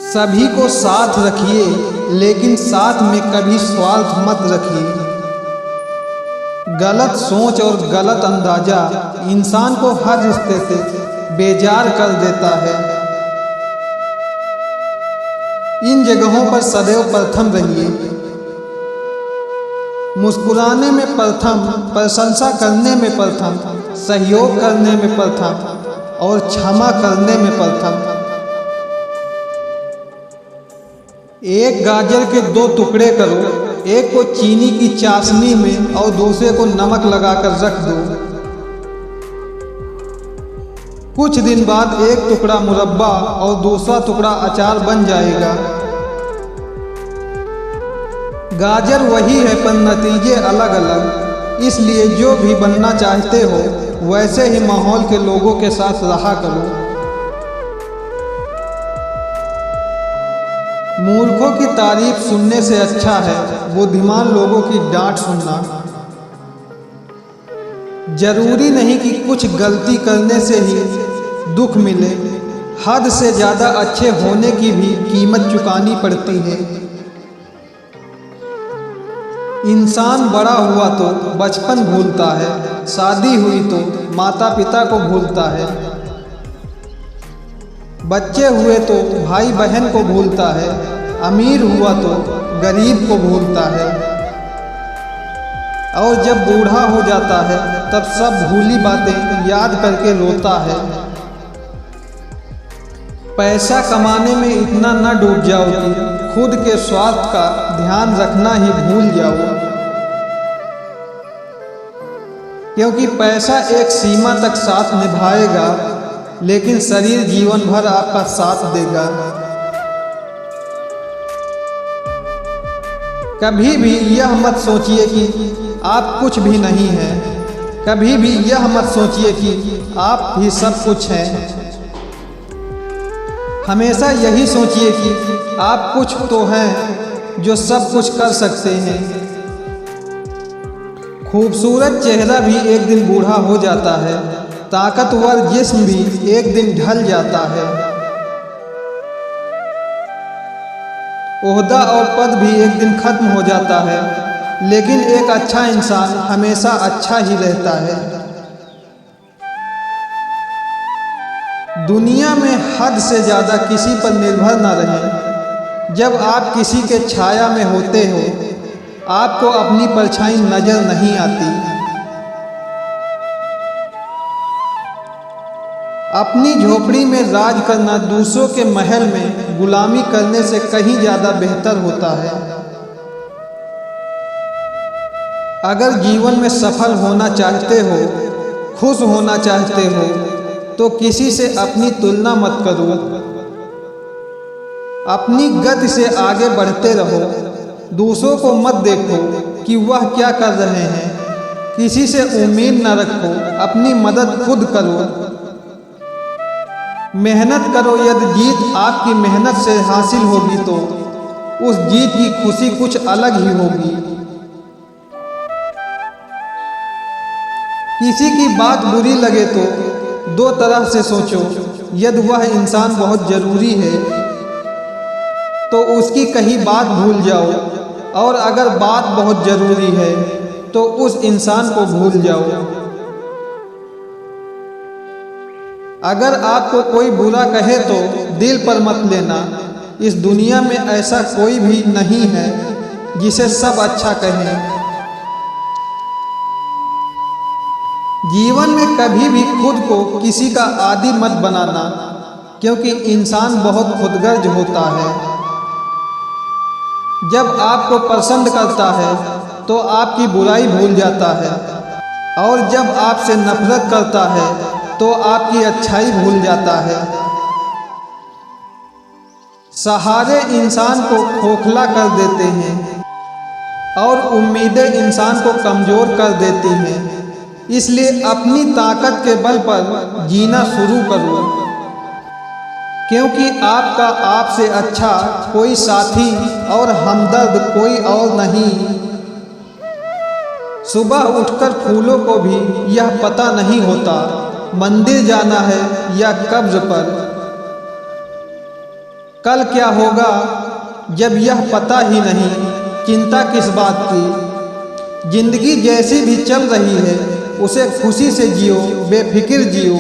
सभी को साथ रखिए, लेकिन साथ में कभी स्वार्थ मत रखिए। गलत सोच और गलत अंदाजा इंसान को हर रिश्ते से बेजार कर देता है। इन जगहों पर सदैव प्रथम रहिए। मुस्कुराने में प्रथम, प्रशंसा करने में प्रथम, सहयोग करने में प्रथम और क्षमा करने में प्रथम। एक गाजर के दो टुकड़े करो, एक को चीनी की चाशनी में और दूसरे को नमक लगाकर रख दो। कुछ दिन बाद एक टुकड़ा मुरब्बा और दूसरा टुकड़ा अचार बन जाएगा। गाजर वही है पर नतीजे अलग अलग। इसलिए जो भी बनना चाहते हो वैसे ही माहौल के लोगों के साथ रहा करो। मूर्खों की तारीफ सुनने से अच्छा है बुद्धिमान लोगों की डांट सुनना। जरूरी नहीं कि कुछ गलती करने से ही दुख मिले। हद से ज़्यादा अच्छे होने की भी कीमत चुकानी पड़ती है। इंसान बड़ा हुआ तो बचपन भूलता है, शादी हुई तो माता पिता को भूलता है, बच्चे हुए तो भाई बहन को भूलता है, अमीर हुआ तो गरीब को भूलता है, और जब बूढ़ा हो जाता है तब सब भूली बातें याद करके रोता है। पैसा कमाने में इतना न डूब जाओ कि खुद के स्वार्थ का ध्यान रखना ही भूल जाओ। क्योंकि पैसा एक सीमा तक साथ निभाएगा, लेकिन शरीर जीवन भर आपका साथ देगा। कभी भी यह मत सोचिए कि आप कुछ भी नहीं हैं। कभी भी यह मत सोचिए कि आप ही सब कुछ हैं। हमेशा यही सोचिए कि आप कुछ तो हैं जो सब कुछ कर सकते हैं। खूबसूरत चेहरा भी एक दिन बूढ़ा हो जाता है, ताकतवर जिस्म भी एक दिन ढल जाता है, ओहदा और पद भी एक दिन खत्म हो जाता है, लेकिन एक अच्छा इंसान हमेशा अच्छा ही रहता है। दुनिया में हद से ज़्यादा किसी पर निर्भर न रहें। जब आप किसी के छाया में होते हो आपको अपनी परछाई नजर नहीं आती। अपनी झोपड़ी में राज करना दूसरों के महल में गुलामी करने से कहीं ज़्यादा बेहतर होता है। अगर जीवन में सफल होना चाहते हो, खुश होना चाहते हो, तो किसी से अपनी तुलना मत करो। अपनी गति से आगे बढ़ते रहो। दूसरों को मत देखो कि वह क्या कर रहे हैं। किसी से उम्मीद न रखो, अपनी मदद खुद करो। मेहनत करो, यदि जीत आपकी मेहनत से हासिल होगी तो उस जीत की खुशी कुछ अलग ही होगी। किसी की बात बुरी लगे तो दो तरह से सोचो। यदि वह इंसान बहुत ज़रूरी है तो उसकी कही बात भूल जाओ, और अगर बात बहुत ज़रूरी है तो उस इंसान को भूल जाओ। अगर आपको कोई बुरा कहे तो दिल पर मत लेना। इस दुनिया में ऐसा कोई भी नहीं है जिसे सब अच्छा कहें। जीवन में कभी भी खुद को किसी का आदी मत बनाना, क्योंकि इंसान बहुत खुदगर्ज होता है। जब आपको पसंद करता है तो आपकी बुराई भूल जाता है, और जब आपसे नफरत करता है तो आपकी अच्छाई भूल जाता है। सहारे इंसान को खोखला कर देते हैं और उम्मीदें इंसान को कमज़ोर कर देती हैं। इसलिए अपनी ताकत के बल पर जीना शुरू करो, क्योंकि आपका आपसे अच्छा कोई साथी और हमदर्द कोई और नहीं। सुबह उठकर फूलों को भी यह पता नहीं होता मंदिर जाना है या कब्र पर। कल क्या होगा जब यह पता ही नहीं, चिंता किस बात की। जिंदगी जैसी भी चल रही है उसे खुशी से जियो, बेफिक्र जियो।